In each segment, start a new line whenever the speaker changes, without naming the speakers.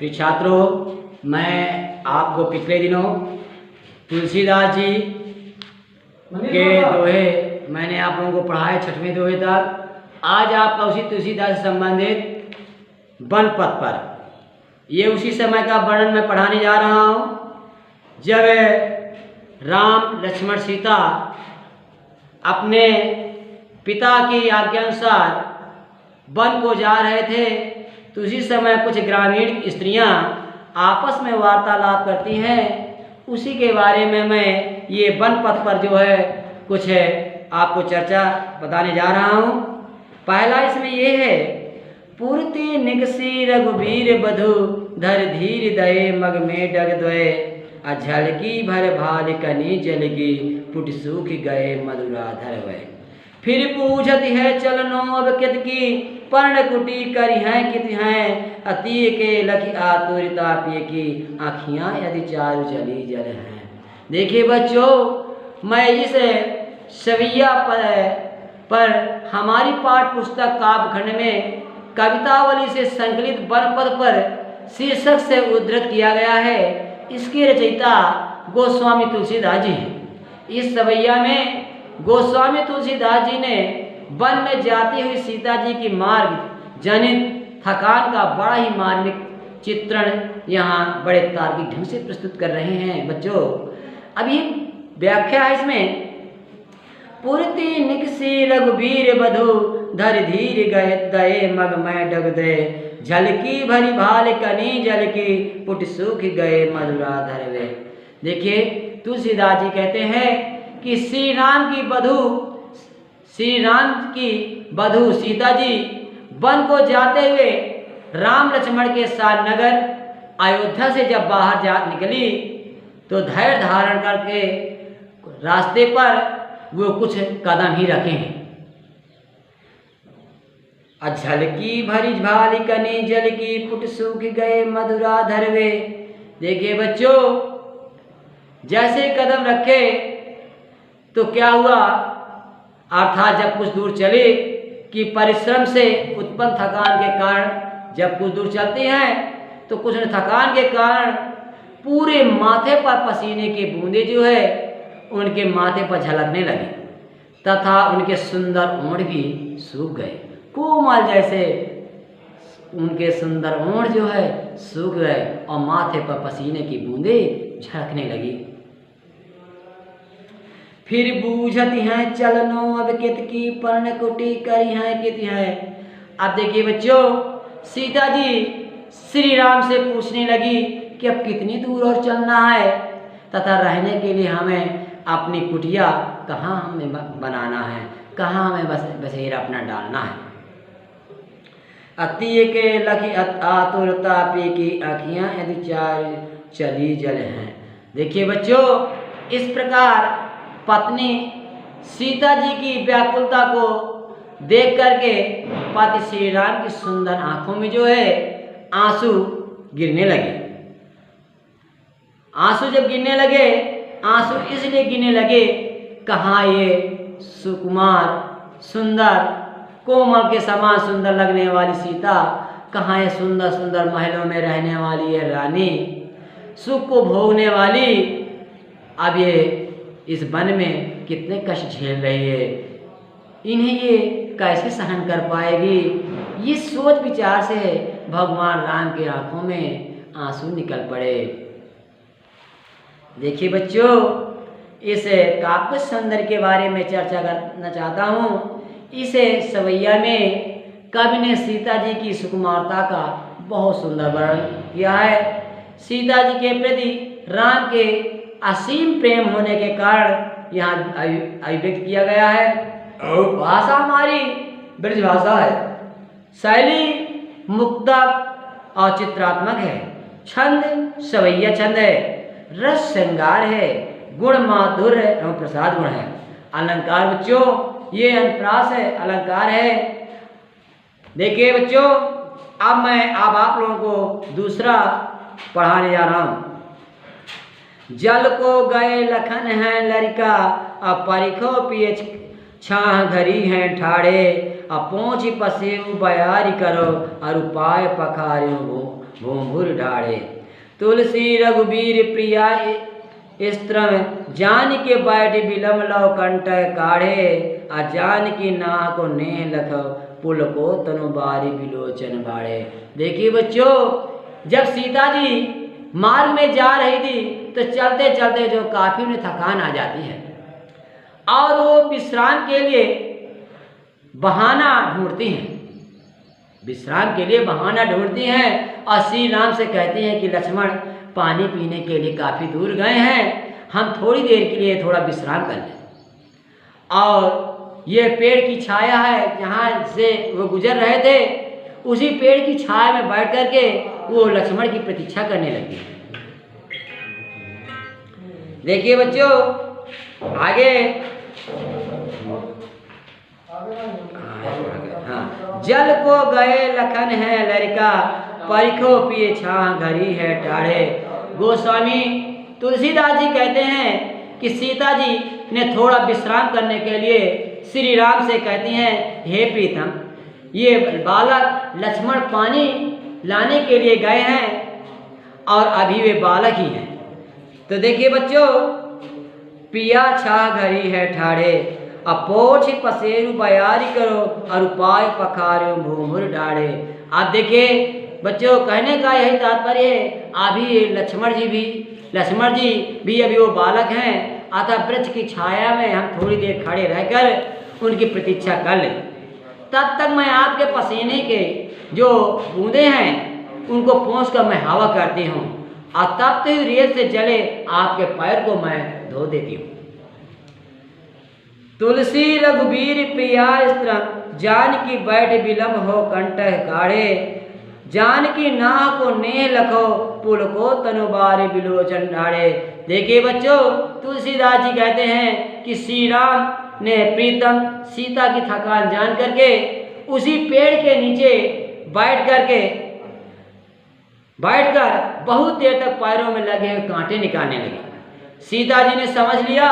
प्रिय छात्रों, मैं आपको पिछले दिनों तुलसीदास जी के दोहे मैंने आप लोगों को पढ़ाए 6वें दोहे तक। आज आपका उसी तुलसीदास से संबंधित वन पथ पर ये उसी समय का वर्णन मैं पढ़ाने जा रहा हूँ जब राम लक्ष्मण सीता अपने पिता की आज्ञानुसार वन को जा रहे थे। तो उसी समय कुछ ग्रामीण स्त्रियां आपस में वार्तालाप करती हैं। उसी के बारे में मैं ये वन पथ पर जो है कुछ आपको चर्चा बताने जा रहा हूँ। पहला इसमें ये है, पूर्ति निगसी रघुबीर बधु धर धीर दये मग में डग द्वय अझलकी भर भाल कनी जलगी पुट सूख गए मधुराधर वय। फिर पूछत है चलनो अब कित की पर्ण कुटी करी हैं कित हैं अति के लखी आतुरता पिए की आँखियाँ यदि चारु चली जल हैं। देखिए बच्चों, मैं इस सविया पर हमारी पाठ पुस्तक काव्य खंड में कवितावली से संकलित वन पथ पर शीर्षक से उद्धृत किया गया है। इसके रचयिता गोस्वामी तुलसीदास जी हैं। इस सवैया में गोस्वामी तुलसीदास जी ने वन में जाती हुई सीता जी की मार्ग जनित थकान का बड़ा ही मार्मिक चित्रण यहाँ बड़े तार्किक ढंग से प्रस्तुत कर रहे हैं। बच्चों, अभी व्याख्या है इसमें, पूर्ति निकसी रघुबीर बधु धर धीर गए दये मग मैं डग दे झलकी भरी भाल कनी जल की पुट सूख गए मधुराधर वे। देखिए, तुलसीदास जी कहते हैं कि श्री राम की बधू सीता जी वन को जाते हुए राम लक्ष्मण के साथ नगर अयोध्या से जब बाहर जा निकली तो धैर्य धारण करके रास्ते पर वो कुछ कदम ही रखे हैं। झलकी भरी भाली कनी जल की पुट सूख गए मधुराधर वे। देखिए बच्चों, जैसे कदम रखे तो क्या हुआ, अर्थात जब कुछ दूर चले कि परिश्रम से उत्पन्न थकान के कारण जब कुछ दूर चलते हैं तो कुछ थकान के कारण पूरे माथे पर पसीने की बूंदें जो है उनके माथे पर झलकने लगी तथा उनके सुंदर ओंठ भी सूख गए। कोमल जैसे उनके सुंदर ओंठ जो है सूख गए और माथे पर पसीने की बूंदें झलकने लगी। फिर बूझत हैं चलनो अब कित की पर्ण कुटी करी हैं कित हैं। अब देखिए बच्चों, सीता जी श्री राम से पूछने लगी कि अब कितनी दूर और चलना है तथा रहने के लिए हमें अपनी कुटिया कहाँ हमें बनाना है, कहाँ हमें बसेरा अपना डालना है। अति के लखी आतुरता पी की आँखियाँ यदि चार चली जल हैं। देखिए बच्चों, इस प्रकार पत्नी सीता जी की व्याकुलता को देख करके पति श्री राम की सुंदर आंखों में जो है आंसू गिरने लगे। आंसू जब गिरने लगे, आंसू इसलिए गिरने लगे, कहाँ ये सुकुमार सुंदर कोमल के समान सुंदर लगने वाली सीता, कहाँ ये सुंदर सुंदर महलों में रहने वाली ये रानी, सुख को भोगने वाली, अब ये इस वन में कितने कष्ट झेल रही है, इन्हें ये कैसे सहन कर पाएगी। ये सोच विचार से भगवान राम की आंखों में आंसू निकल पड़े। देखिए बच्चों, इस काव्य सौंदर्य के बारे में चर्चा करना चाहता हूँ। इस सवैया में कवि ने सीता जी की सुकुमारता का बहुत सुंदर वर्णन किया है। सीता जी के प्रति राम के असीम प्रेम होने के कारण यहाँ अभिव्यक्त किया गया है। भाषा हमारी ब्रज भाषा है, शैली मुक्तक और चित्रात्मक है, छंद सवैया छंद है, रस श्रृंगार है, गुण माधुर्य एवं प्रसाद गुण है। अलंकार बच्चों, ये अनुप्रास है, अलंकार है। देखिए बच्चों, अब मैं आप लोगों को दूसरा पढ़ाने जा रहा हूँ। जल को गए लखन हैं लड़का अब परिखो पिए छाह घरी हैं ठाड़े अब पहुँची पसेऊ बयारी करो और उपाय पखारियो भूमुर ढाड़े। तुलसी रघुबीर प्रिया स्त्रम जान के बैठ बिलम लव कंठ काढ़े। अजान की नाह को नेह लखो पुल को तनु बारी बिलोचन बाड़े। देखिए बच्चों, जब सीता जी मार्ग में जा रही थी तो चलते चलते जो काफी उन्हें थकान आ जाती है और वो विश्राम के लिए बहाना ढूंढती हैं, विश्राम के लिए बहाना ढूंढती हैं और श्री राम से कहती हैं कि लक्ष्मण, पानी पीने के लिए काफ़ी दूर गए हैं, हम थोड़ी देर के लिए थोड़ा विश्राम कर लें। और ये पेड़ की छाया है, जहाँ से वो गुजर रहे थे उसी पेड़ की छाया में बैठ करके वो लक्ष्मण की प्रतीक्षा करने लगी। देखिए बच्चों आगे, हाँ, जल को गए लखन है लड़का, परिखो पिए छां घरी है टाढ़े। गोस्वामी तुलसीदास जी कहते हैं कि सीता जी ने थोड़ा विश्राम करने के लिए श्री राम से कहती हैं, हे प्रीतम, ये बालक लक्ष्मण पानी लाने के लिए गए हैं और अभी वे बालक ही हैं। तो देखिए बच्चों, पिया छा घरी है ठाड़े, अपोछ पसेरु बयारी करो और उपाय पखारो भूमुर डाड़े। आप देखिए बच्चों, कहने का यही तात्पर्य है, अभी लक्ष्मण जी भी अभी वो बालक हैं, अतः वृक्ष की छाया में हम थोड़ी देर खड़े रहकर उनकी प्रतीक्षा कर लें। तब तक मैं आपके पसीने के जो बूंदे हैं उनको पोंछ कर मैं हवा करती हूँ और तब तक रेत से जले आपके पैर को मैं धो देती हूँ। तुलसी रघुबीर प्रिया स्त्रम जान की बैठ बिलम हो कंठ काढ़े। जान की नाह को नेह लखो पुल को तनुबारे बिलोचन ढाड़े। देखिए बच्चों, तुलसीदास जी कहते हैं कि श्री राम ने प्रीतम सीता की थकान जान करके उसी पेड़ के नीचे बैठकर बहुत देर तक पैरों में लगे हुए कांटे निकालने लगे। सीता जी ने समझ लिया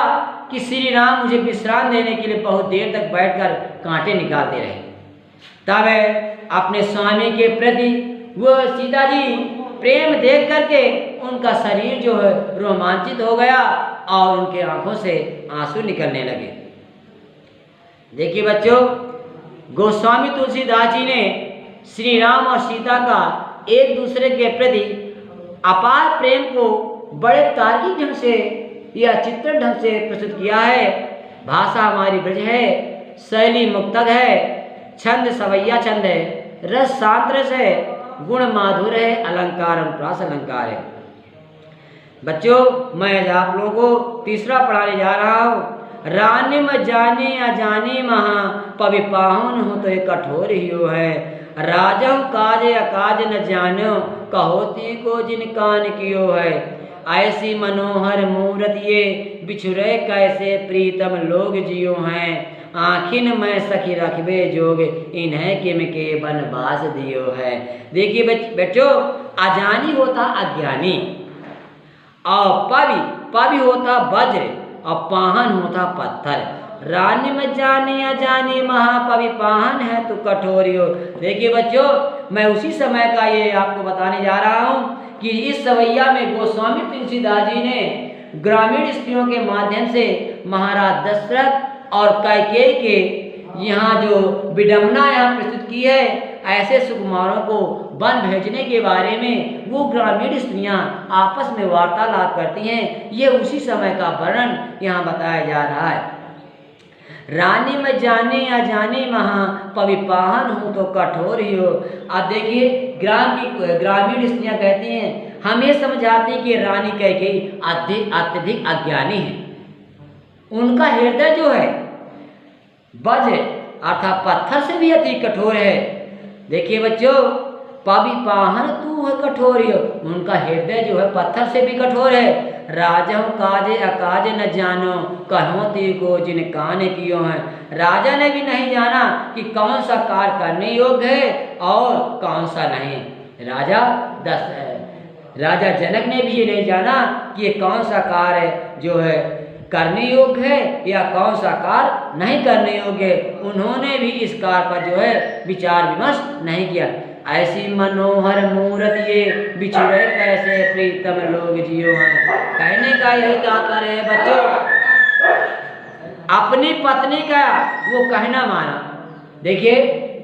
कि श्री राम मुझे विश्राम देने के लिए बहुत देर तक बैठकर कांटे निकालते रहे। तब अपने स्वामी के प्रति वो सीता जी प्रेम देख करके उनका शरीर जो है रोमांचित हो गया और उनके आंखों से आंसू निकलने लगे। देखिए बच्चों, गोस्वामी तुलसीदास जी ने श्री राम और सीता का एक दूसरे के प्रति अपार प्रेम को बड़े तार्किक ढंग से या चित्रण ढंग से प्रस्तुत किया है। भाषा हमारी ब्रज है, शैली मुक्तक है, छंद सवैया छंद है, रस शांत रस है, गुण माधुर है, अलंकार अनुप्रास अलंकार है। बच्चों, मैं आज आप लोगों को तीसरा पढ़ाने जा रहा हूँ। रानी में जाने अजाने महा पवि पाहुन हो तो एक कठोर ही है। राजा काज अकाज न जानो कहोती को जिन कान कियो है। ऐसी मनोहर मूरत ये बिछुरे कैसे प्रीतम लोग जियो हैं। आखिन में सखी रखबे जोग इन्हें किम के बनवास दियो है। देखिए बच्चों, अजानी होता अज्ञानी और पवि होता वज्र और पाहन होता पत्थर। रानी में जाने अजानी महापवि पाहन है तो कठोरियो। देखिए बच्चों, मैं उसी समय का ये आपको बताने जा रहा हूँ कि इस सवैया में गोस्वामी तुलसीदास जी ने ग्रामीण स्त्रियों के माध्यम से महाराज दशरथ और कैकेयी के यहाँ जो विडंबना यहाँ प्रस्तुत की है, ऐसे सुकुमारों को वन भेजने के बारे में वो ग्रामीण स्त्रियाँ आपस में वार्तालाप करती हैं। ये उसी समय का वर्णन यहाँ बताया जा रहा है। रानी में जाने या जाने महा पवि पाहन हो तो कठोर ही हो। अब देखिए, ग्रामीण स्त्रियाँ कहती हैं, हम ये समझाते हैं कि रानी कैकेयी अत्यधिक अज्ञानी है। उनका हृदय जो है वज्र अर्थात पत्थर से भी अति कठोर है। देखिए बच्चों, पवि पाहन तू है कठोर, उनका हृदय जो है पत्थर से भी कठोर है। राजा काजे अकाज न जानो कहो ती को जिन कान कियो है। राजा ने भी नहीं जाना कि कौन सा कार्य करने योग्य है और कौन सा नहीं। राजा जनक ने भी ये नहीं जाना कि ये कौन सा कार्य जो है करने योग्य है या कौन सा कार्य नहीं करने योग्य है। उन्होंने भी इस कार्य पर जो है विचार विमर्श नहीं किया। ऐसी मनोहर मूरत ये बिछुड़े कैसे प्रीतम लोग जियो हैं। कहने का यही तात्पर्य है बच्चों, अपनी पत्नी का वो कहना माना। देखिए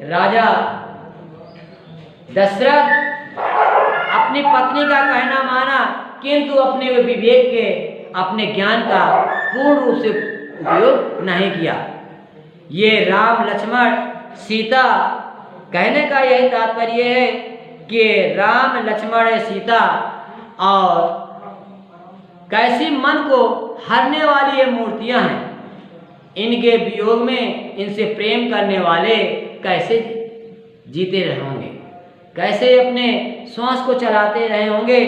राजा दशरथ अपनी पत्नी का कहना माना, किंतु अपने विवेक के, अपने ज्ञान का पूर्ण रूप से उपयोग नहीं किया। ये राम लक्ष्मण सीता, कहने का यही तात्पर्य है कि राम लक्ष्मण सीता और कैसी मन को हरने वाली ये मूर्तियां हैं, इनके वियोग में इनसे प्रेम करने वाले कैसे जीते रहे होंगे, कैसे अपने श्वास को चलाते रहे होंगे।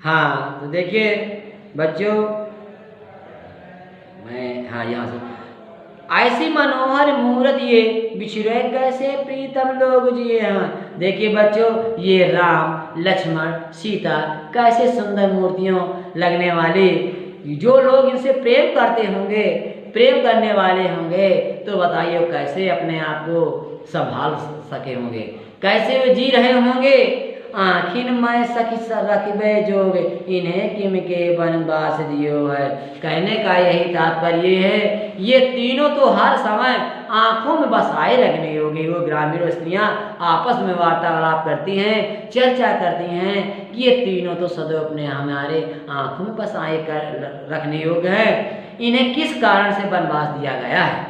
हाँ तो देखिए बच्चों, यहाँ से ऐसी मनोहर मूरत ये बिछुड़े कैसे प्रीतम लोग जिए हैं। देखिए बच्चों, ये राम लक्ष्मण सीता कैसे सुंदर मूर्तियों लगने वाली, जो लोग इनसे प्रेम करते होंगे, प्रेम करने वाले होंगे, तो बताइए कैसे अपने आप को संभाल सके होंगे, कैसे वे जी रहे होंगे। आखिर मैं सखी रखबे जोग इन्हें किम के बनवास दियो है। कहने का यही तात्पर्य है, ये तीनों तो हर समय आंखों में बसाए रखने योगी। वो ग्रामीण स्त्रियां आपस में वार्तालाप करती हैं, चर्चा करती हैं कि ये तीनों तो सदैव अपने हमारे आंखों में बसाए कर रखने योग्य है, इन्हें किस कारण से बनवास दिया गया है।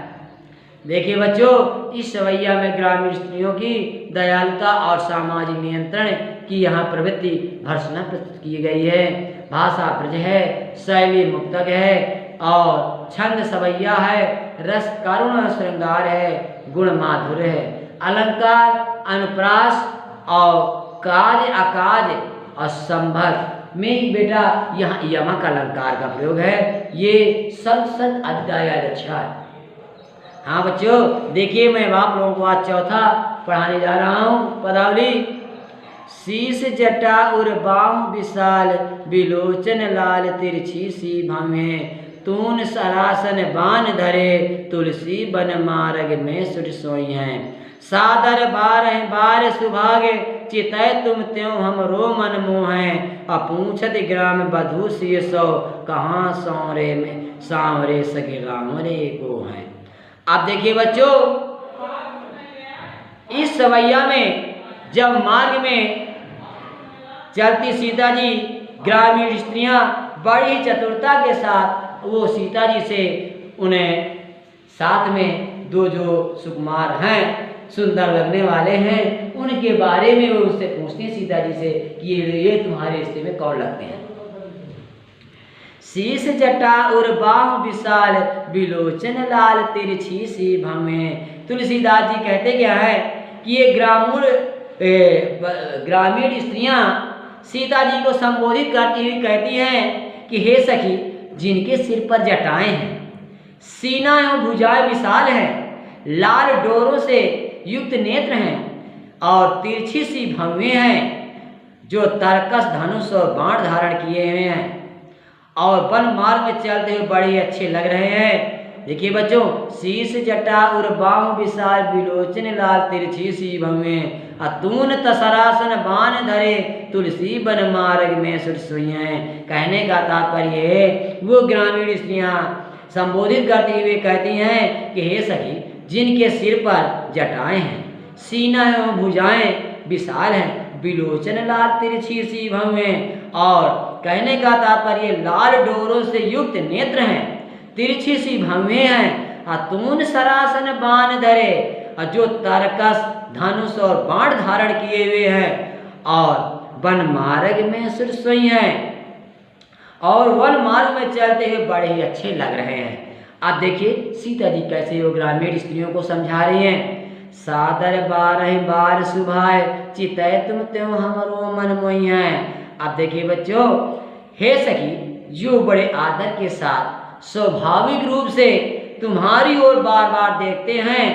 देखिए बच्चों, इस सवैया में ग्रामीण स्त्रियों की दयालुता और सामाजिक नियंत्रण की यहाँ प्रवृत्ति भर्सना प्रस्तुत की गई है। भाषा ब्रज है, शैली मुक्तक है और छंद सवैया है, रस करुण श्रृंगार है, गुण माधुर्य है, अलंकार अनुप्रास और काज अकाज और संभव में बेटा यहाँ यमक अलंकार का प्रयोग है। ये संसद अध्याय अच्छा है। हाँ बच्चों, देखिए मैं आप लोगों को आज चौथा पढ़ाने जा रहा हूँ पदावली। शीश जटा उर बाहु विशाल, बिलोचन लाल तिरछी सी भवें, तून सरासन बान धरे, तुलसी बन मार्ग में सुर सोई हैं। सादर बारह बार सुभागे, चितय तुम त्यों हमरो मन मोहें, अपूछत ग्राम बधू सी सो, कहाँ सौरे में सांवरे सगे राम रे को हैं। आप देखिए बच्चों, इस सवैया में जब मार्ग में चलती सीता जी, ग्रामीण स्त्रियां बड़ी चतुरता के साथ वो सीता जी से, उन्हें साथ में दो जो सुकुमार हैं, सुंदर लगने वाले हैं, उनके बारे में वो उससे पूछती हैं सीता जी से कि ये तुम्हारे रिश्ते में कौन लगते हैं। शीश जटा उर बाहु विशाल, बिलोचन लाल तिरछी सी भवें। तुलसीदास जी कहते क्या है कि ये ग्रामीण स्त्रियां सीता जी को संबोधित करती हुई कहती हैं कि हे सखी, जिनके सिर पर जटाएं हैं, सीना एवं भुजाएं विशाल हैं, लाल डोरों से युक्त नेत्र हैं और तिरछी सी भवें हैं, जो तरकस धनुष और बाण धारण किए हुए हैं और वन मार्ग में चलते हुए बड़े अच्छे लग रहे हैं। देखिए बच्चों, शीश जटा उर बाहु विशाल, बिलोचन लाल तिरछी सी भवें, अतून तसरासन बान धरे, तुलसी बन मार्ग में सुर सोई हैं। कहने का तात्पर्य है, वो ग्रामीण स्त्रियां संबोधित करते हुए कहती हैं कि हे सखी, जिनके सिर पर जटाएं हैं, सीना एवं भुजाएं विशाल हैं, बिलोचन लाल तिरछी सी भवें, और कहने का तात्पर्य लाल डोरों से युक्त नेत्र हैं, तिरछी सी भवें हैं, अतून सरासन बाण धरे, और जो तरकस धनुष और बाण धारण किए हुए हैं और वन मार्ग में सुर सोई हैं, और वन मार्ग में चलते हुए बड़े ही अच्छे लग रहे हैं। अब देखिए सीता जी कैसे वो ग्रामीण स्त्रियों को समझा रही हैं। सादर बारह बार सुभाए, चितय तुम त्यों हमरो मन मोहि हैं। अब देखिए बच्चों, हे सखी, जो बड़े आदर के साथ स्वाभाविक रूप से तुम्हारी ओर बार बार देखते हैं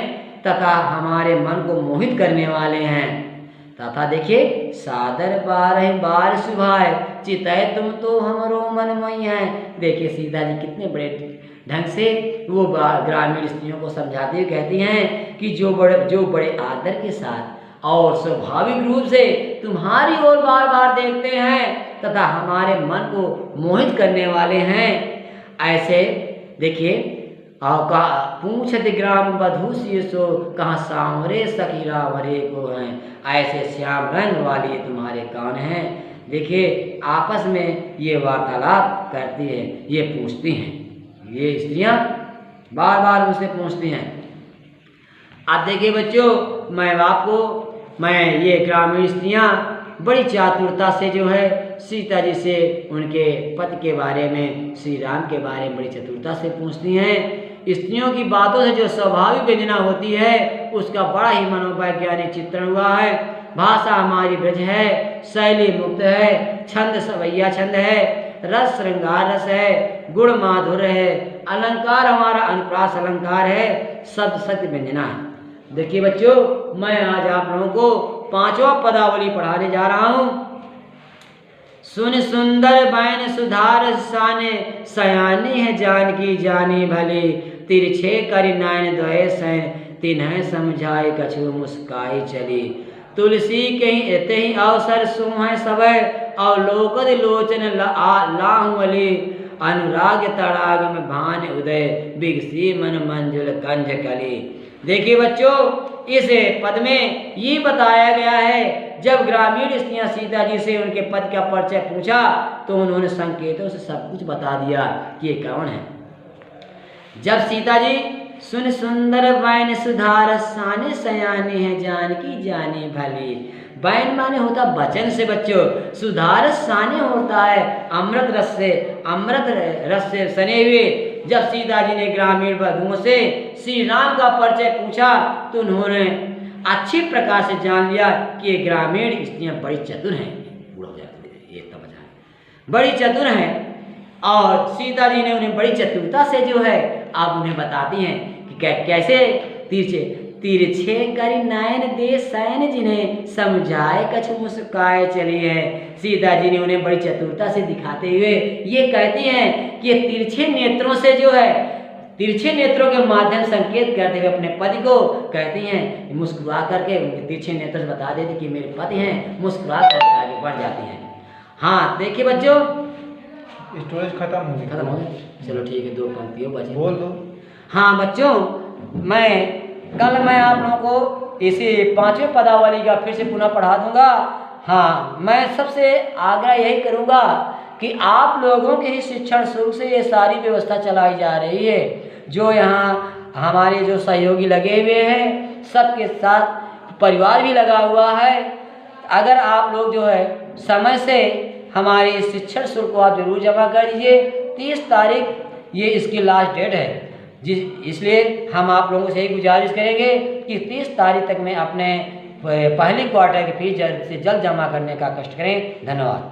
तथा हमारे मन को मोहित करने वाले हैं, तथा देखिए सादर बारह बार सुभाए, चितय तुम तो हमरो मन मोहि हैं। देखिए सीता जी कितने बड़े ढंग से वो ग्रामीण स्त्रियों को समझाती हुई कहती हैं कि जो बड़े आदर के साथ और स्वाभाविक रूप से तुम्हारी ओर बार बार देखते हैं तथा हमारे मन को मोहित करने वाले हैं, ऐसे देखिए पूछत ग्राम बधू शीर्षो कहाँ सांवरे सखी रावरे को हैं, ऐसे श्याम रंग वाली तुम्हारे कान हैं। देखिए आपस में ये वार्तालाप करती है, ये पूछती हैं, ये स्त्रियां बार बार उनसे पूछती हैं। अब देखिए बच्चों, मैं ये ग्रामीण स्त्रियां बड़ी चातुरता से जो है सीता जी से उनके पति के बारे में, श्री राम के बारे में बड़ी चतुरता से पूछती हैं। स्त्रियों की बातों से जो स्वाभाविक व्यंजना होती है उसका बड़ा ही मनोवैज्ञानिक चित्रण हुआ है। भाषा हमारी ब्रज है, शैली मुक्त है, छंद सवैया छंद है, रस श्रृंगार रस है, गुण माधुर्य है, अलंकार हमारा अनुप्रास अलंकार है, शब्द सत्य व्यंजना है। देखिए बच्चों, मैं आज आप लोगों को पांचवा पदावली पढ़ाने जा रहा हूँ। सुन सुंदर बैन सुधार साने, सयानी है जानकी जानी भली, तिरछे करि नयन द्वय सैन, तिन्ह समझाए कछु मुस्काई चली, तुलसी कहीं एते ही अवसर सुह सबय, अवलोकद लोचन लाहुअली, अनुराग तड़ाग में भान उदय, बिगसी मन मंजुल कंज कली। देखिए बच्चों, इस पद में ये बताया गया है जब ग्रामीण स्त्रियां सीता जी से उनके पद का परिचय पूछा तो उन्होंने संकेतों से सब कुछ बता दिया कि ये कौन है। जब सीता जी सुन सुंदर बैन सुधार साने, सयानी है जानकी जानी भली। बैन माने होता वचन से बच्चों, सुधार साने होता है अमृत रस से सने हुए। जब सीता जी ने ग्रामीण वधुओं से श्री राम का परिचय पूछा तो उन्होंने अच्छी प्रकार से जान लिया कि ये ग्रामीण स्त्रियां बड़ी चतुर हैं। पूरा हो जाता है, ये समझ आए, बड़ी चतुर हैं। और सीता जी ने उन्हें बड़ी चतुरता से जो है आप उन्हें बताती हैं कि कैसे तिरछे करि नयन दे सैन, जिन्हें समझाए कछु मुस्काए चली है। सीता जी ने उन्हें बड़ी चतुरता से दिखाते हुए ये कहती हैं कि तिरछे नेत्रों से जो है, तिरछे नेत्रों के माध्यम संकेत करते हुए अपने पति को कहती हैं, मुस्कुरा करके उनके तिरछे नेत्र से बता देती कि मेरे पति हैं, मुस्कुरा करके आगे बढ़ जाती हैं। हाँ देखिए बच्चों,
स्टोरेज खत्म हो गया।
चलो ठीक है, 2 पंक्तियों बची,
बोल दो।
हाँ बच्चों, कल मैं आप लोगों को इसी 5वें पदावली का फिर से पुनः पढ़ा दूंगा। हाँ, मैं सबसे आग्रह यही करूंगा कि आप लोगों के ही शिक्षण शुरू से ये सारी व्यवस्था चलाई जा रही है। जो यहाँ हमारे जो सहयोगी लगे हुए हैं, सबके साथ परिवार भी लगा हुआ है। अगर आप लोग जो है समय से हमारे शिक्षण शुल्क को आप जरूर जमा कर दीजिए। 30 तारीख ये इसकी लास्ट डेट है, इसलिए हम आप लोगों से यही गुजारिश करेंगे कि 30 तारीख तक में अपने पहले क्वार्टर की फीस जल्द से जल्द जमा करने का कष्ट करें। धन्यवाद।